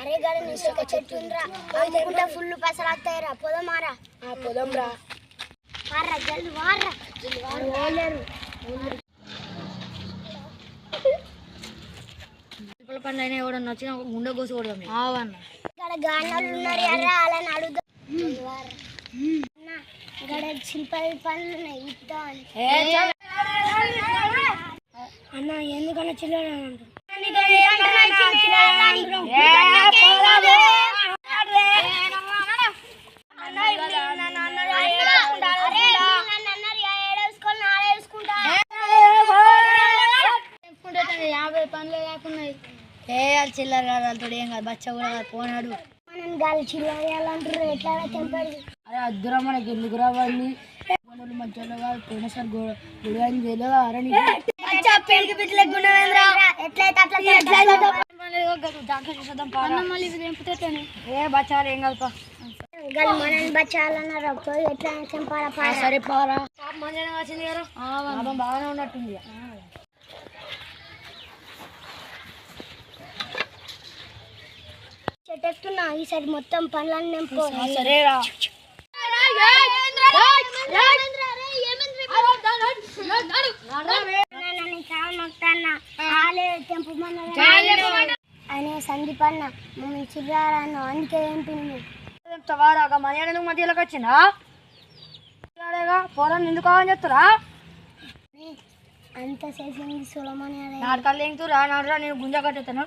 అరే గాడి నిశ్చక చెట్టు ఉందిరా అనుకుంటా ఫుల్ పైసలు వస్తాయిరా పోదామారా పోదాం రా వారా జల్ది వారా ఓలేరు పనులు అయినా ఎవడన్నా వచ్చినా గుండె కోసి కొడదాం ఇక్కడ గానోళ్ళు ఉన్నారు ఎర్రా వాళ్ళని అడుగుదాం ఇక్కడ శిల్పాల పనులు ఉన్నాయి ఇద్దాం అన్న ఎందుకన్నా చిల్లర యాభై పనులు కాకున్నాయి చిల్లర కాదు వాళ్ళతో ఏం కాదు బచ్చ కూడా కాదు పోనాడు మనం గాలి చిల్లరంటారు ఎట్లా తెంపాడు అరే అద్దురా మనకి ఎందుకు రావాలి మధ్యలో కాదు పోయినసారి గుడి అని తెలియదు అరణి ఏ బచ్చాలు ఏం కలప మనల్ని బచ్చాలన్నారు ఎట్లా చంపాలా సరే పారా మంచిగా వచ్చింది కదా బాగానే ఉన్నట్టుంది చెట్టెక్కుతున్నా ఈసారి మొత్తం పనులన్నీ నింపు సరేరా ఆయన సందీప్ అన్న మమ్మల్ని చిర్రాను అందుకే ఏంపింది వారాగా మర్యాద మధ్యలోకి వచ్చిందా పొలం ఎందుకు కావాలని చెప్తురా అంత చేసింది సులమని నాటకాలు ఏంటురా నాడురా నేను గుంజ కట్టేస్తాను